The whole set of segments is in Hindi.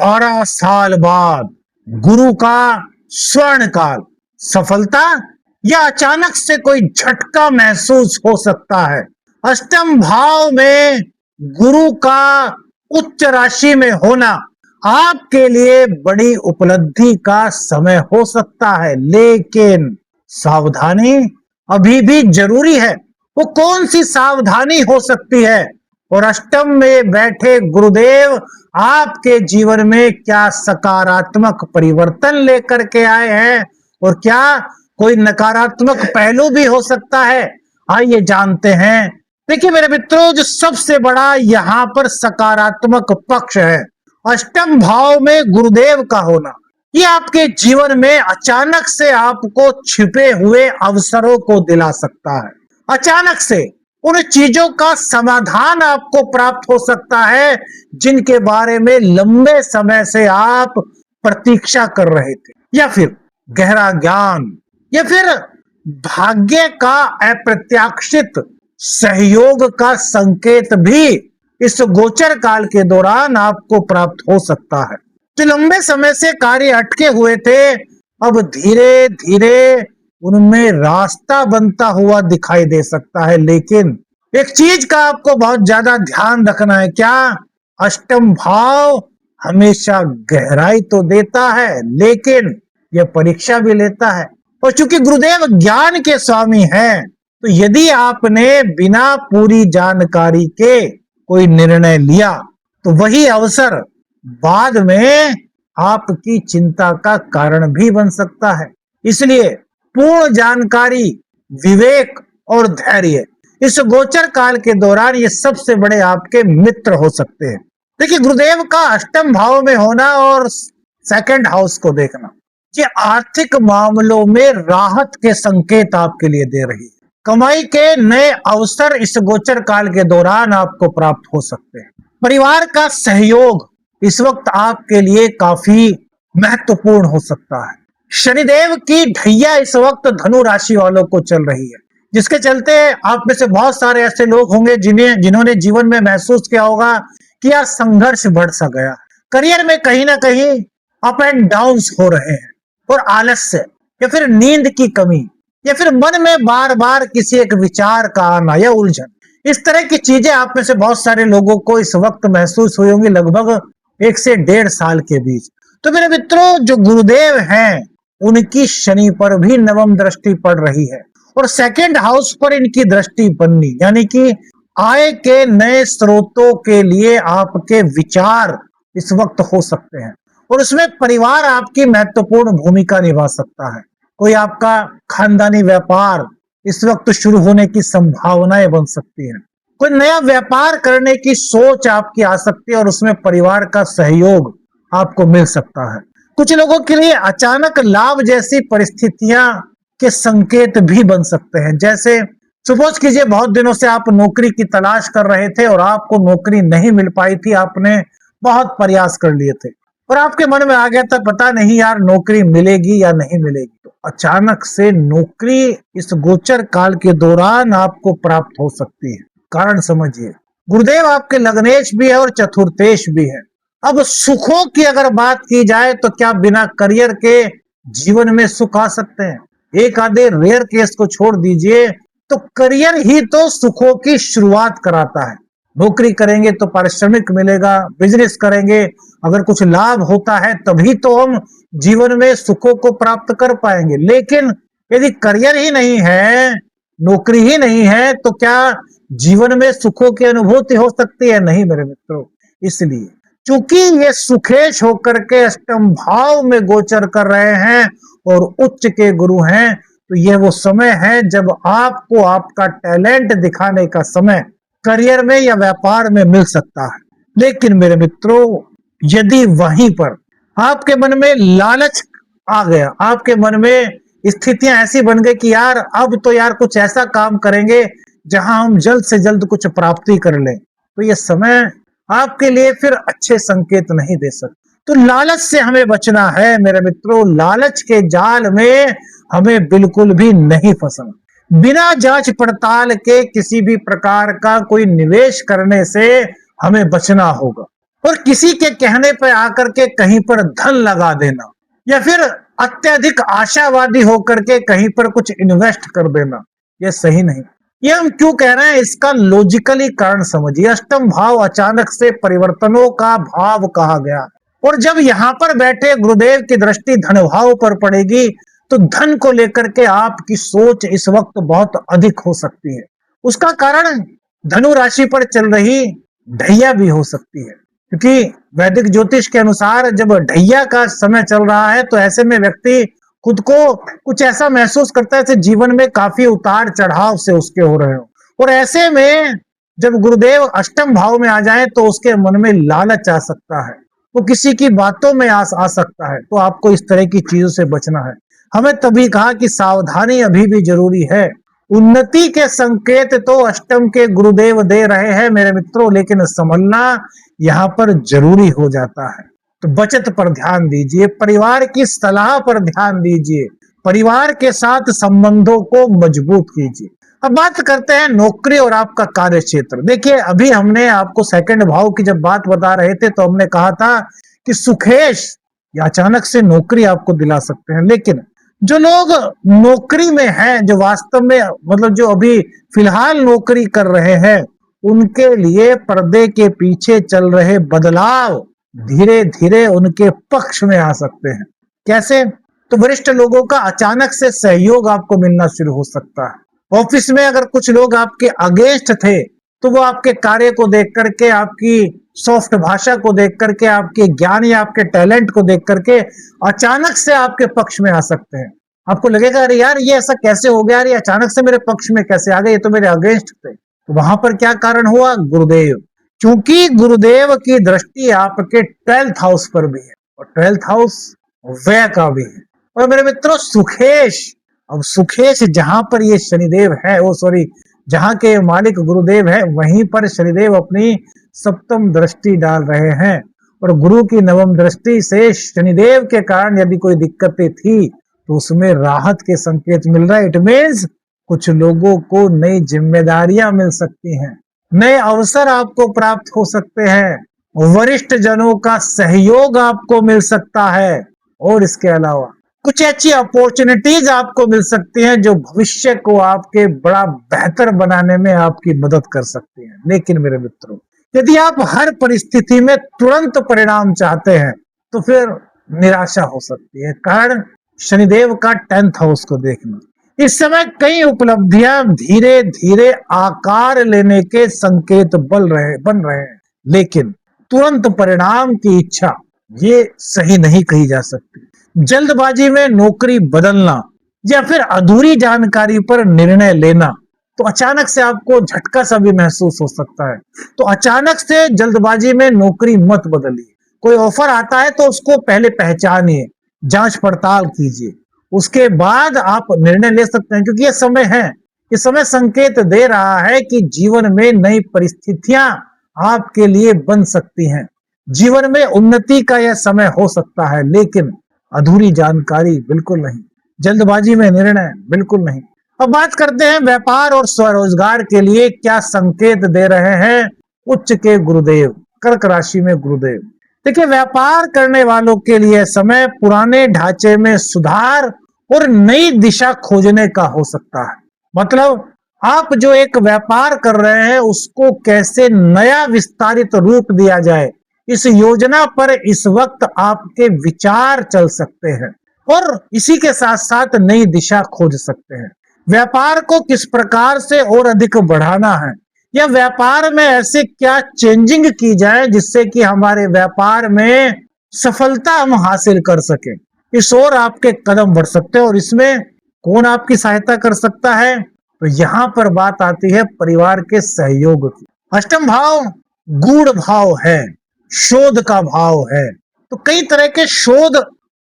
12 साल बाद गुरु का स्वर्ण काल, सफलता या अचानक से कोई झटका महसूस हो सकता है। अष्टम भाव में गुरु का उच्च राशि में होना आपके लिए बड़ी उपलब्धि का समय हो सकता है, लेकिन सावधानी अभी भी जरूरी है। वो कौन सी सावधानी हो सकती है? और अष्टम में बैठे गुरुदेव आपके जीवन में क्या सकारात्मक परिवर्तन लेकर के आए हैं और क्या कोई नकारात्मक पहलू भी हो सकता है? आइए जानते हैं। देखिए मेरे मित्रों, जो सबसे बड़ा यहाँ पर सकारात्मक पक्ष है अष्टम भाव में गुरुदेव का होना, ये आपके जीवन में अचानक से आपको छिपे हुए अवसरों को दिला सकता है। अचानक से उन चीजों का समाधान आपको प्राप्त हो सकता है जिनके बारे में लंबे समय से आप प्रतीक्षा कर रहे थे, या फिर गहरा ज्ञान, या फिर भाग्य का अप्रत्याशित सहयोग का संकेत भी इस गोचर काल के दौरान आपको प्राप्त हो सकता है। जो लंबे समय से कार्य अटके हुए थे, अब धीरे धीरे उनमें रास्ता बनता हुआ दिखाई दे सकता है। लेकिन एक चीज का आपको बहुत ज्यादा ध्यान रखना है। क्या? अष्टम भाव हमेशा गहराई तो देता है, लेकिन यह परीक्षा भी लेता है। और चूंकि गुरुदेव ज्ञान के स्वामी हैं, तो यदि आपने बिना पूरी जानकारी के कोई निर्णय लिया, तो वही अवसर बाद में आपकी चिंता का कारण भी बन सकता है। इसलिए पूर्ण जानकारी, विवेक और धैर्य इस गोचर काल के दौरान ये सबसे बड़े आपके मित्र हो सकते हैं। देखिए, गुरुदेव का अष्टम भाव में होना और सेकंड हाउस को देखना, ये आर्थिक मामलों में राहत के संकेत आपके लिए दे रही है। कमाई के नए अवसर इस गोचर काल के दौरान आपको प्राप्त हो सकते हैं। परिवार का सहयोग इस वक्त आपके लिए काफी महत्वपूर्ण हो सकता है। शनिदेव की ढैया इस वक्त धनु राशि वालों को चल रही है, जिसके चलते आप में से बहुत सारे ऐसे लोग होंगे जिन्होंने जीवन में महसूस किया होगा कि यार संघर्ष बढ़ सा गया, करियर में कहीं ना कहीं अप एंड डाउन्स हो रहे हैं, और आलस्य या फिर नींद की कमी या फिर मन में बार बार किसी एक विचार का आना या उलझन, इस तरह की चीजें आप में से बहुत सारे लोगों को इस वक्त महसूस हुई होंगी, लगभग 1 से 1.5 साल के बीच। तो मेरे मित्रों, जो गुरुदेव हैं उनकी शनि पर भी नवम दृष्टि पड़ रही है, और सेकंड हाउस पर इनकी दृष्टि बननी, यानी कि आय के नए स्रोतों के लिए आपके विचार इस वक्त हो सकते हैं, और उसमें परिवार आपकी महत्वपूर्ण भूमिका निभा सकता है। कोई आपका खानदानी व्यापार इस वक्त शुरू होने की संभावनाएं बन सकती हैं। कोई नया व्यापार करने की सोच आपकी आ सकती है, और उसमें परिवार का सहयोग आपको मिल सकता है। कुछ लोगों के लिए अचानक लाभ जैसी परिस्थितियां के संकेत भी बन सकते हैं। जैसे सपोज कीजिए, बहुत दिनों से आप नौकरी की तलाश कर रहे थे और आपको नौकरी नहीं मिल पाई थी, आपने बहुत प्रयास कर लिए थे और आपके मन में आ गया था पता नहीं यार नौकरी मिलेगी या नहीं मिलेगी। तो अचानक से नौकरी इस गोचर काल के दौरान आपको प्राप्त हो सकती है। कारण समझिए, गुरुदेव आपके लग्नेश भी है और चतुर्थेश भी है। अब सुखों की अगर बात की जाए तो क्या बिना करियर के जीवन में सुख आ सकते हैं? एक आधे रेयर केस को छोड़ दीजिए, तो करियर ही तो सुखों की शुरुआत कराता है। नौकरी करेंगे तो पारिश्रमिक मिलेगा, बिजनेस करेंगे अगर कुछ लाभ होता है तभी तो हम जीवन में सुखों को प्राप्त कर पाएंगे। लेकिन यदि करियर ही नहीं है, नौकरी ही नहीं है, तो क्या जीवन में सुखों की अनुभूति हो सकती है? नहीं मेरे मित्रों। इसलिए चूंकि ये सुखेश होकर के अष्टम भाव में गोचर कर रहे हैं और उच्च के गुरु हैं, तो यह वो समय है जब आपको आपका टैलेंट दिखाने का समय करियर में या व्यापार में मिल सकता है। लेकिन मेरे मित्रों, यदि वहीं पर आपके मन में लालच आ गया, आपके मन में स्थितियां ऐसी बन गई कि यार अब तो यार कुछ ऐसा काम करेंगे जहां हम जल्द से जल्द कुछ प्राप्ति कर लें, तो यह समय आपके लिए फिर अच्छे संकेत नहीं दे सकते। तो लालच से हमें बचना है मेरे मित्रों। लालच के जाल में हमें बिल्कुल भी नहीं फंसना। बिना जांच पड़ताल के किसी भी प्रकार का कोई निवेश करने से हमें बचना होगा। और किसी के कहने पर आकर के कहीं पर धन लगा देना, या फिर अत्यधिक आशावादी होकर के कहीं पर कुछ इन्वेस्ट कर देना, यह सही नहीं। ये हम क्यों कह रहे हैं, इसका लॉजिकली कारण समझिए। अष्टम भाव अचानक से परिवर्तनों का भाव कहा गया, और जब यहाँ पर बैठे गुरुदेव की दृष्टि धन भाव पर पड़ेगी तो धन को लेकर के आपकी सोच इस वक्त बहुत अधिक हो सकती है। उसका कारण धनु राशि पर चल रही ढैया भी हो सकती है, क्योंकि वैदिक ज्योतिष के अनुसार जब ढैया का समय चल रहा है तो ऐसे में व्यक्ति खुद को कुछ ऐसा महसूस करता है जैसे जीवन में काफी उतार चढ़ाव से उसके हो रहे हो। और ऐसे में जब गुरुदेव अष्टम भाव में आ जाए तो उसके मन में लालच आ सकता है, वो किसी की बातों में आ सकता है। तो आपको इस तरह की चीजों से बचना है। हमें तभी कहा कि सावधानी अभी भी जरूरी है। उन्नति के संकेत तो अष्टम के गुरुदेव दे रहे हैं मेरे मित्रों, लेकिन संभलना यहाँ पर जरूरी हो जाता है। तो बचत पर ध्यान दीजिए, परिवार की सलाह पर ध्यान दीजिए, परिवार के साथ संबंधों को मजबूत कीजिए। अब बात करते हैं नौकरी और आपका कार्य क्षेत्र। देखिए, अभी हमने आपको सेकंड भाव की जब बात बता रहे थे तो हमने कहा था कि सुखेश या अचानक से नौकरी आपको दिला सकते हैं, लेकिन जो लोग नौकरी में हैं, जो वास्तव में मतलब जो अभी फिलहाल नौकरी कर रहे हैं, उनके लिए पर्दे के पीछे चल रहे बदलाव धीरे धीरे उनके पक्ष में आ सकते हैं। कैसे? तो वरिष्ठ लोगों का अचानक से सहयोग आपको मिलना शुरू हो सकता है। ऑफिस में अगर कुछ लोग आपके अगेंस्ट थे तो वो आपके कार्य को देख करके, आपकी सॉफ्ट भाषा को देख करके, आपके ज्ञान या आपके टैलेंट को देख करके अचानक से आपके पक्ष में आ सकते हैं। आपको लगेगा अरे यार ये ऐसा कैसे हो गया, अरे अचानक से मेरे पक्ष में कैसे आ गए, ये तो मेरे अगेंस्ट थे। तो वहां पर क्या कारण हुआ? गुरुदेव। क्योंकि गुरुदेव की दृष्टि आपके 12th हाउस पर भी है, और 12th हाउस व्यय का भी है। और मेरे मित्रों, सुखेश, अब सुखेश जहां पर ये शनिदेव है, वो सॉरी जहां के मालिक गुरुदेव है, वहीं पर शनिदेव अपनी सप्तम दृष्टि डाल रहे हैं। और गुरु की नवम दृष्टि से शनिदेव के कारण यदि कोई दिक्कतें थी तो उसमें राहत के संकेत मिल रहा है। इट मीन्स कुछ लोगों को नई जिम्मेदारियां मिल सकती हैं, नए अवसर आपको प्राप्त हो सकते हैं, वरिष्ठ जनों का सहयोग आपको मिल सकता है, और इसके अलावा कुछ अच्छी अपॉर्चुनिटीज आपको मिल सकती हैं जो भविष्य को आपके बड़ा बेहतर बनाने में आपकी मदद कर सकती हैं। लेकिन मेरे मित्रों, यदि आप हर परिस्थिति में तुरंत परिणाम चाहते हैं तो फिर निराशा हो सकती है। कारण शनिदेव का 10th हाउस को देखना। इस समय कई उपलब्धियां धीरे धीरे आकार लेने के संकेत बन रहे हैं, लेकिन तुरंत परिणाम की इच्छा ये सही नहीं कही जा सकती। जल्दबाजी में नौकरी बदलना या फिर अधूरी जानकारी पर निर्णय लेना, तो अचानक से आपको झटका सा भी महसूस हो सकता है। तो अचानक से जल्दबाजी में नौकरी मत बदलिए। कोई ऑफर आता है तो उसको पहले पहचानिए, जांच पड़ताल कीजिए, उसके बाद आप निर्णय ले सकते हैं। क्योंकि ये समय है, ये समय संकेत दे रहा है कि जीवन में नई परिस्थितियां आपके लिए बन सकती हैं। जीवन में उन्नति का यह समय हो सकता है, लेकिन अधूरी जानकारी बिल्कुल नहीं, जल्दबाजी में निर्णय बिल्कुल नहीं। अब बात करते हैं व्यापार और स्वरोजगार के लिए क्या संकेत दे रहे हैं उच्च के गुरुदेव, कर्क राशि में गुरुदेव। देखिए, व्यापार करने वालों के लिए समय पुराने ढांचे में सुधार और नई दिशा खोजने का हो सकता है। मतलब आप जो एक व्यापार कर रहे हैं उसको कैसे नया विस्तारित रूप दिया जाए, इस योजना पर इस वक्त आपके विचार चल सकते हैं, और इसी के साथ साथ नई दिशा खोज सकते हैं। व्यापार को किस प्रकार से और अधिक बढ़ाना है, या व्यापार में ऐसे क्या चेंजिंग की जाए जिससे कि हमारे व्यापार में सफलता हम हासिल कर सके, इस ओर आपके कदम बढ़ सकते हैं। और इसमें कौन आपकी सहायता कर सकता है? तो यहाँ पर बात आती है परिवार के सहयोग की। अष्टम भाव गूढ़ भाव है, शोध का भाव है, तो कई तरह के शोध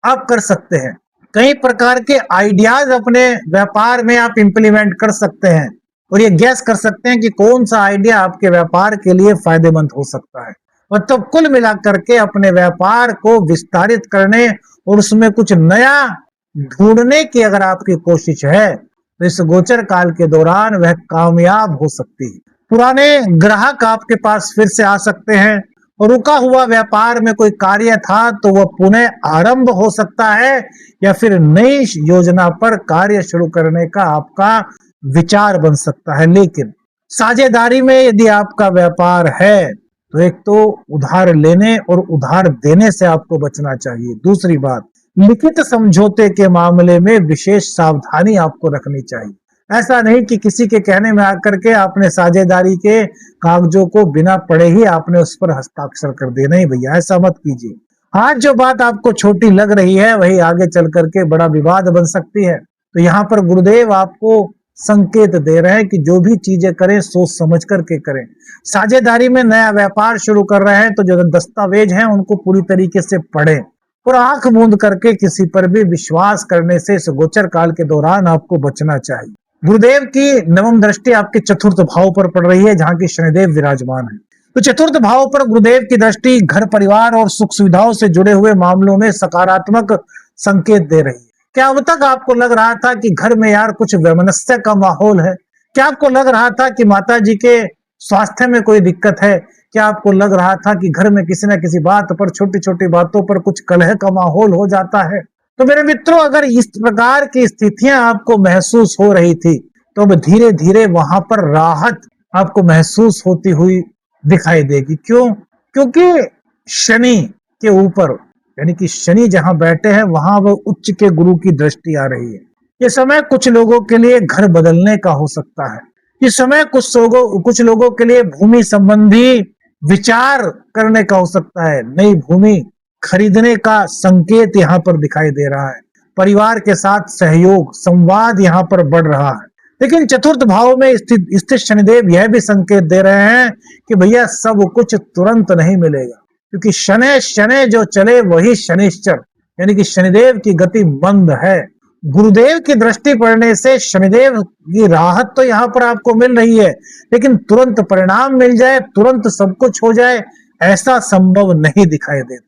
आप कर सकते हैं, कई प्रकार के आइडियाज अपने व्यापार में आप इंप्लीमेंट कर सकते हैं, और ये गैस कर सकते हैं कि कौन सा आइडिया आपके व्यापार के लिए फायदेमंद हो सकता है। मतलब कुल मिलाकर के अपने व्यापार को विस्तारित करने और उसमें कुछ नया ढूंढने की अगर आपकी कोशिश है तो इस गोचर काल के दौरान वह कामयाब हो सकती है। पुराने ग्राहक आपके पास फिर से आ सकते हैं, और रुका हुआ व्यापार में कोई कार्य था तो वह पुनः आरंभ हो सकता है, या फिर नई योजना पर कार्य शुरू करने का आपका विचार बन सकता है। लेकिन साझेदारी में यदि आपका व्यापार है तो एक तो उधार लेने और उधार देने से आपको बचना चाहिए। दूसरी बात, लिखित समझौते के मामले में विशेष सावधानी आपको रखनी चाहिए। ऐसा नहीं कि किसी के कहने में आकर के आपने साझेदारी के कागजों को बिना पढ़े ही आपने उस पर हस्ताक्षर कर दिए। नहीं भैया, ऐसा मत कीजिए। आज जो बात आपको छोटी लग रही है वही आगे चल करके बड़ा विवाद बन सकती है। तो यहाँ पर गुरुदेव आपको संकेत दे रहे हैं कि जो भी चीजें करें सोच समझ करके करें। साझेदारी में नया व्यापार शुरू कर रहे हैं तो जो दस्तावेज हैं उनको पूरी तरीके से पढ़ें और आंख मूंद करके किसी पर भी विश्वास करने से इस गोचर काल के दौरान आपको बचना चाहिए। गुरुदेव की नवम दृष्टि आपके चतुर्थ भाव पर पड़ रही है, जहां की शनिदेव विराजमान है। तो चतुर्थ भाव पर गुरुदेव की दृष्टि घर परिवार और सुख सुविधाओं से जुड़े हुए मामलों में सकारात्मक संकेत दे रही है। क्या अब तक आपको लग रहा था कि घर में यार कुछ वैमनस्य का माहौल है? क्या आपको लग रहा था कि माता जी के स्वास्थ्य में कोई दिक्कत है? क्या आपको लग रहा था कि घर में किसी न किसी बात पर, छोटी छोटी बातों पर कुछ कलह का माहौल हो जाता है? तो मेरे मित्रों, अगर इस प्रकार की स्थितियां आपको महसूस हो रही थी तो अब धीरे धीरे वहां पर राहत आपको महसूस होती हुई दिखाई देगी। क्यों? क्योंकि शनि के ऊपर, यानी कि शनि जहां बैठे हैं वहां वो उच्च के गुरु की दृष्टि आ रही है। ये समय कुछ लोगों के लिए घर बदलने का हो सकता है। इस समय कुछ लोगों के लिए भूमि संबंधी विचार करने का हो सकता है। नई भूमि खरीदने का संकेत यहाँ पर दिखाई दे रहा है। परिवार के साथ सहयोग, संवाद यहाँ पर बढ़ रहा है। लेकिन चतुर्थ भाव में स्थित शनिदेव यह भी संकेत दे रहे हैं कि भैया सब कुछ तुरंत नहीं मिलेगा, क्योंकि शनै शनै जो चले वही शनिश्चर, यानी कि शनिदेव की गति मंद है। गुरुदेव की दृष्टि पड़ने से शनिदेव की राहत तो यहाँ पर आपको मिल रही है, लेकिन तुरंत परिणाम मिल जाए, तुरंत सब कुछ हो जाए, ऐसा संभव नहीं दिखाई देता।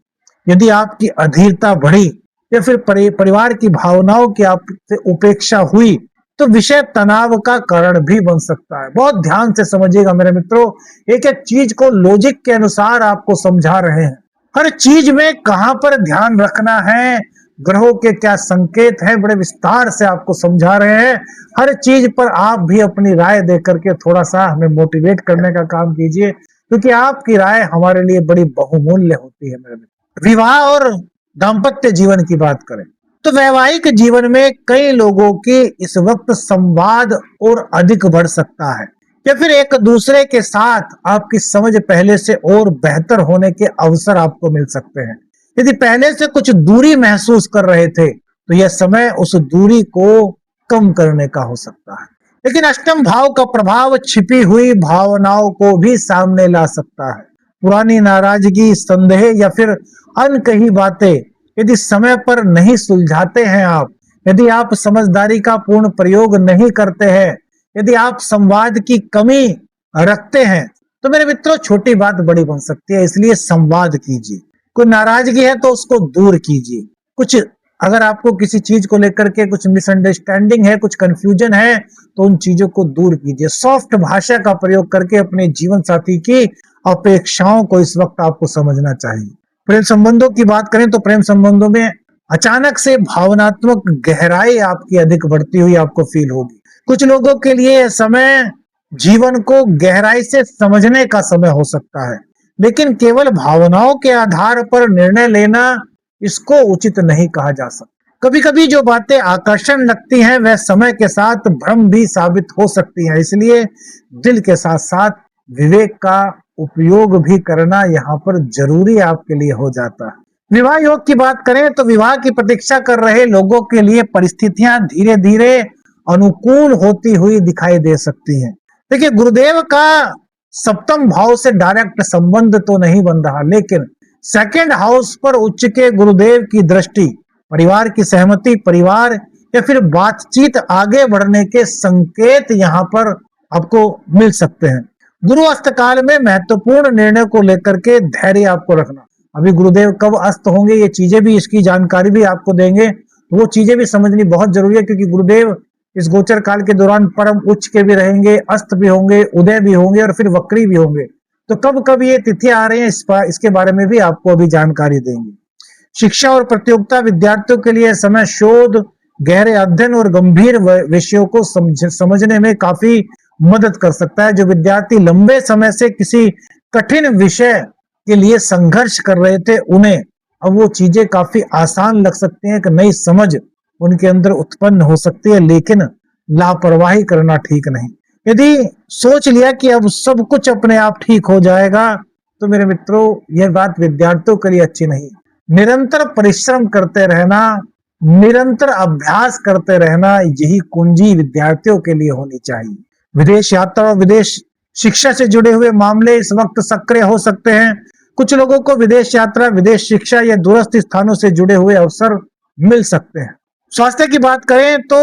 यदि आपकी अधीरता बढ़ी या फिर परिवार की भावनाओं की आपसे उपेक्षा हुई तो विषय तनाव का कारण भी बन सकता है। बहुत ध्यान से समझिएगा मेरे मित्रों, एक एक चीज को लॉजिक के अनुसार आपको समझा रहे हैं। हर चीज में कहां पर ध्यान रखना है, ग्रहों के क्या संकेत हैं, बड़े विस्तार से आपको समझा रहे हैं। हर चीज पर आप भी अपनी राय दे करके थोड़ा सा हमें मोटिवेट करने का काम कीजिए, क्योंकि आपकी राय हमारे लिए बड़ी बहुमूल्य होती है मेरे मित्र। विवाह और दाम्पत्य जीवन की बात करें तो वैवाहिक जीवन में कई लोगों की इस वक्त संवाद और अधिक बढ़ सकता है, या फिर एक दूसरे के साथ आपकी समझ पहले से और बेहतर होने के अवसर आपको मिल सकते हैं। यदि पहले से कुछ दूरी महसूस कर रहे थे तो यह समय उस दूरी को कम करने का हो सकता है। लेकिन अष्टम भाव का प्रभाव छिपी हुई भावनाओं को भी सामने ला सकता है। पुरानी नाराजगी, संदेह या फिर अनकही बातें यदि समय पर नहीं सुलझाते हैं आप, यदि आप समझदारी का पूर्ण प्रयोग नहीं करते हैं, यदि आप संवाद की कमी रखते हैं तो मेरे मित्रों छोटी बात बड़ी बन सकती है। इसलिए संवाद कीजिए। कोई नाराजगी है तो उसको दूर कीजिए। कुछ अगर आपको किसी चीज को लेकर के कुछ मिसअंडरस्टैंडिंग है, कुछ कंफ्यूजन है, तो उन चीजों को दूर कीजिए। सॉफ्ट भाषा का प्रयोग करके अपने जीवन साथी की अपेक्षाओं को इस वक्त आपको समझना चाहिए। प्रेम संबंधों की बात करें तो प्रेम संबंधों में अचानक से भावनात्मक गहराई आपकी अधिक बढ़ती हुई आपको फील होगी। कुछ लोगों के लिए समय जीवन को गहराई से समझने का समय हो सकता है, लेकिन केवल भावनाओं के आधार पर निर्णय लेना इसको उचित नहीं कहा जा सकता। कभी कभी जो बातें आकर्षण लगती हैं वह समय के साथ भ्रम भी साबित हो सकती हैं। इसलिए दिल के साथ साथ विवेक का उपयोग भी करना यहाँ पर जरूरी आपके लिए हो जाता है। विवाह योग की बात करें तो विवाह की प्रतीक्षा कर रहे लोगों के लिए परिस्थितियां धीरे धीरे अनुकूल होती हुई दिखाई दे सकती हैं। देखिए, गुरुदेव का सप्तम भाव से डायरेक्ट संबंध तो नहीं बन रहा, लेकिन सेकंड हाउस पर उच्च के गुरुदेव की दृष्टि परिवार की सहमति, परिवार या फिर बातचीत आगे बढ़ने के संकेत यहाँ पर आपको मिल सकते हैं। गुरु अस्त काल में महत्वपूर्ण निर्णय को लेकर के धैर्य आपको रखना। अभी गुरुदेव कब अस्त होंगे ये चीजें भी, इसकी जानकारी भी आपको देंगे, तो वो चीजें भी समझनी बहुत जरूरी है, क्योंकि गुरुदेव इस गोचर काल के दौरान परम उच्च के भी रहेंगे, अस्त भी होंगे, उदय भी होंगे और फिर वक्री भी होंगे। तो कब कब ये तिथि आ रही है इसके बारे में भी आपको अभी जानकारी देंगे। शिक्षा और प्रतियोगिता विद्यार्थियों के लिए समय शोध, गहरे अध्ययन और गंभीर विषयों को समझने में काफी मदद कर सकता है। जो विद्यार्थी लंबे समय से किसी कठिन विषय के लिए संघर्ष कर रहे थे, उन्हें अब वो चीजें काफी आसान लग सकती हैं, कि नई समझ उनके अंदर उत्पन्न हो सकती है, लेकिन लापरवाही करना ठीक नहीं। यदि सोच लिया कि अब सब कुछ अपने आप ठीक हो जाएगा, तो मेरे मित्रों यह बात विद्यार्थियों के लिए अच्छी नहीं। निरंतर परिश्रम करते रहना, निरंतर अभ्यास करते रहना, यही कुंजी विद्यार्थियों के लिए होनी चाहिए। विदेश यात्रा और विदेश शिक्षा से जुड़े हुए मामले इस वक्त सक्रिय हो सकते हैं। कुछ लोगों को विदेश यात्रा, विदेश शिक्षा या दूरस्थ स्थानों से जुड़े हुए अवसर मिल सकते हैं। स्वास्थ्य की बात करें तो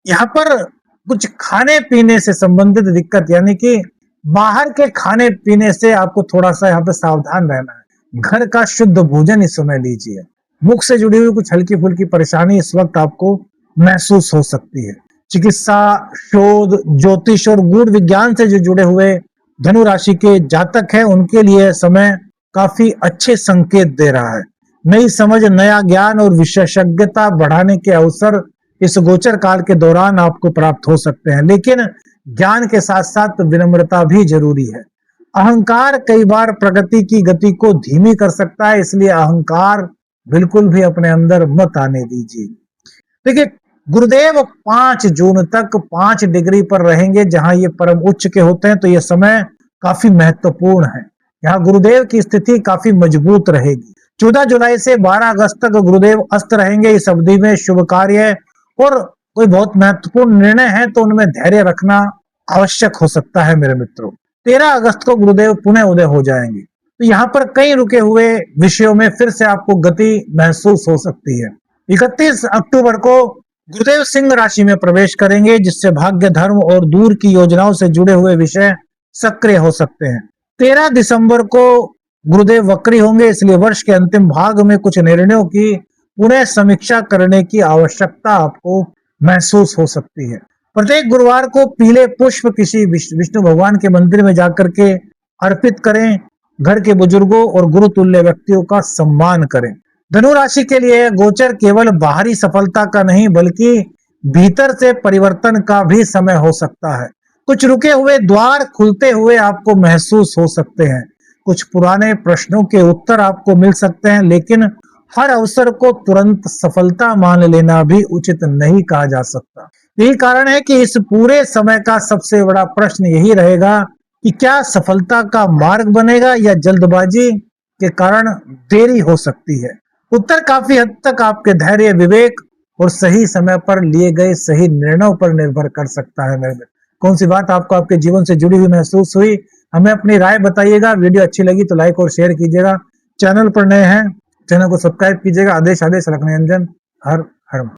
यहाँ पर कुछ खाने पीने से संबंधित दिक्कत, यानी कि बाहर के खाने पीने से आपको थोड़ा सा यहाँ पे सावधान रहना है। घर का शुद्ध भोजन इस समय लीजिए। मुख से जुड़ी हुई कुछ हल्की फुल्की परेशानी इस वक्त आपको महसूस हो सकती है। चिकित्सा, शोध, ज्योतिष और गूढ़ विज्ञान से जो जुड़े हुए धनु राशि के जातक हैं, उनके लिए समय काफी अच्छे संकेत दे रहा है। नई समझ, नया ज्ञान और विशेषज्ञता बढ़ाने के अवसर इस गोचर काल के दौरान आपको प्राप्त हो सकते हैं, लेकिन ज्ञान के साथ साथ विनम्रता भी जरूरी है। अहंकार कई बार प्रगति की गति को धीमी कर सकता है, इसलिए अहंकार बिल्कुल भी अपने अंदर मत आने दीजिए। देखिए, गुरुदेव 5 जून तक 5 डिग्री पर रहेंगे, जहां ये परम उच्च के होते हैं, तो यह समय काफी महत्वपूर्ण है। यहाँ गुरुदेव की स्थिति काफी मजबूत रहेगी। 14 जुलाई से 12 अगस्त तक गुरुदेव अस्त रहेंगे। इस अवधि में शुभ कार्य और कोई बहुत महत्वपूर्ण निर्णय है तो उनमें धैर्य रखना आवश्यक हो सकता है मेरे मित्रों। 13 अगस्त को गुरुदेव पुनः उदय हो जाएंगे, तो यहाँ पर कई रुके हुए विषयों में फिर से आपको गति महसूस हो सकती है। 31 अक्टूबर को गुरुदेव सिंह राशि में प्रवेश करेंगे, जिससे भाग्य, धर्म और दूर की योजनाओं से जुड़े हुए विषय सक्रिय हो सकते हैं। 13 दिसंबर को गुरुदेव वक्री होंगे, इसलिए वर्ष के अंतिम भाग में कुछ निर्णयों की पुनः समीक्षा करने की आवश्यकता आपको महसूस हो सकती है। प्रत्येक गुरुवार को पीले पुष्प किसी विष्णु भगवान के मंदिर में जाकर के अर्पित करें। घर के बुजुर्गों और गुरु तुल्य व्यक्तियों का सम्मान करें। धनु राशि के लिए गोचर केवल बाहरी सफलता का नहीं, बल्कि भीतर से परिवर्तन का भी समय हो सकता है। कुछ रुके हुए द्वार खुलते हुए आपको महसूस हो सकते हैं। कुछ पुराने प्रश्नों के उत्तर आपको मिल सकते हैं, लेकिन हर अवसर को तुरंत सफलता मान लेना भी उचित नहीं कहा जा सकता। यही कारण है कि इस पूरे समय का सबसे बड़ा प्रश्न यही रहेगा कि क्या सफलता का मार्ग बनेगा या जल्दबाजी के कारण देरी हो सकती है। उत्तर काफी हद तक आपके धैर्य, विवेक और सही समय पर लिए गए सही निर्णयों पर निर्भर कर सकता है। मेरे कौन सी बात आपको आपके जीवन से जुड़ी हुई महसूस हुई, हमें अपनी राय बताइएगा। वीडियो अच्छी लगी तो लाइक और शेयर कीजिएगा। चैनल पर नए हैं, चैनल को सब्सक्राइब कीजिएगा। आदेश रखने अंजन। हर हर